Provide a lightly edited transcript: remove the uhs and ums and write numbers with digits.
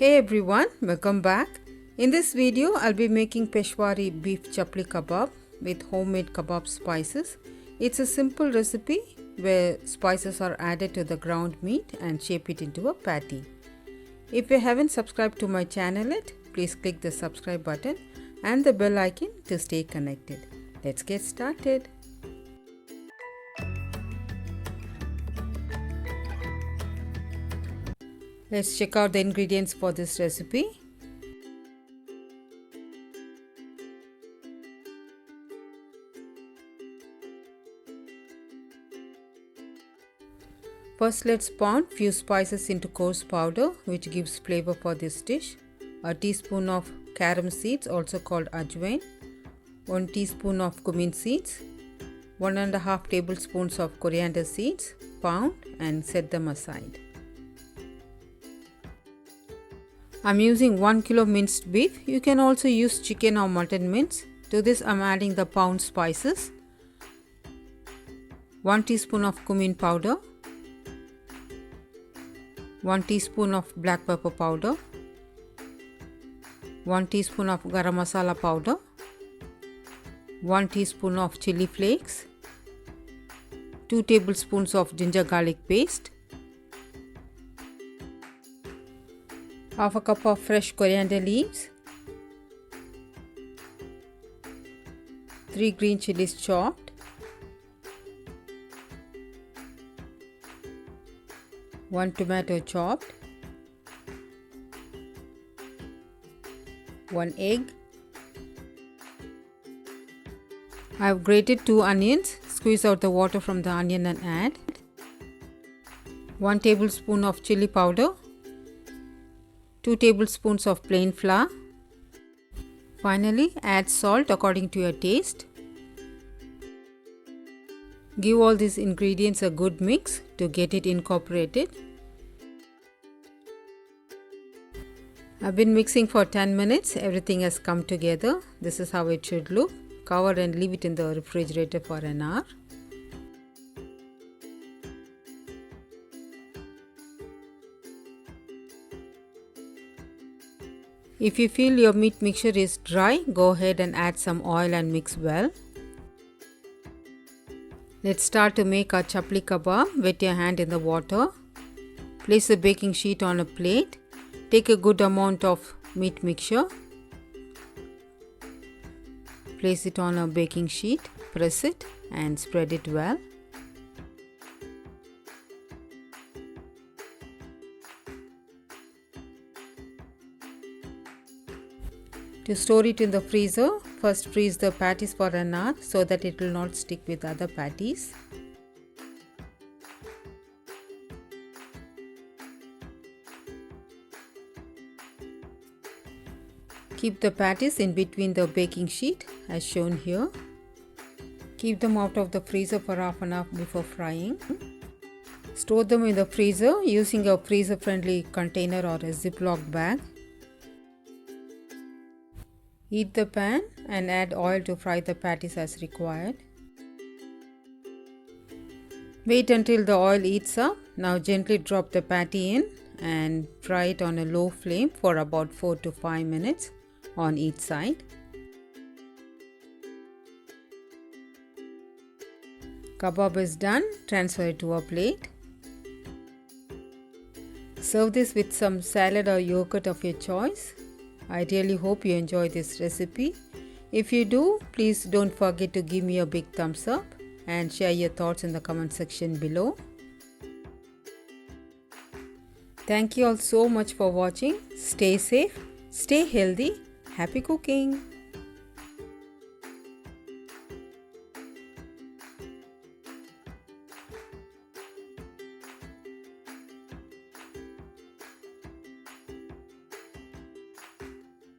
Hey everyone, welcome back. In this video, I'll be making Peshwari beef chapli kabab with homemade kebab spices. It's a simple recipe where spices are added to the ground meat and shape it into a patty. If you haven't subscribed to my channel yet, please click the subscribe button and the bell icon to stay connected. Let's get started. Let's check out the ingredients for this recipe. First, let's pound few spices into coarse powder, which gives flavor for this dish. A teaspoon of garam seeds, also called ajwain. 1 teaspoon of CUMIN seeds. 1.5 tablespoons of coriander seeds. Pound and set them aside. I'm using 1 kilo minced beef. You can also use chicken or mutton mince. To this I'm adding the pound spices. 1 teaspoon of cumin powder. 1 teaspoon of black pepper powder. 1 teaspoon of garam masala powder. 1 teaspoon of chilli flakes. 2 tablespoons of ginger garlic paste. Half a cup of fresh coriander leaves, 3 green chillies chopped, 1 tomato chopped, 1 egg. I have grated 2 onions. Squeeze out the water from the onion and add 1 tablespoon of chilli powder, 2 tablespoons of plain flour. Finally, add salt according to your taste. Give all these ingredients a good mix to get it incorporated. I've been mixing for 10 minutes. Everything has come together. This is how it should look. Cover and leave it in the refrigerator for an hour. If you feel your meat mixture is dry, go ahead and add some oil and mix well. Let's start to make our chapli kabab. Wet your hand in the water. Place the baking sheet on a plate. Take a good amount of meat mixture. Place it on a baking sheet. Press it and spread it well. To store it in the freezer, first freeze the patties for an hour so that it will not stick with other patties. Keep the patties in between the baking sheet as shown here. Keep them out of the freezer for half an hour before frying. Store them in the freezer using a freezer-friendly container or a Ziploc bag. Heat the pan and add oil to fry the patties as required. Wait until the oil heats up. Now gently drop the patty in and fry it on a low flame for about 4 to 5 minutes on each side. Kabab is done. Transfer it to a plate. Serve this with some salad or yogurt of your choice. I really hope you enjoy this recipe. If you do, please don't forget to give me a big thumbs up and share your thoughts in the comment section below. Thank you all so much for watching. Stay safe, stay healthy, happy cooking.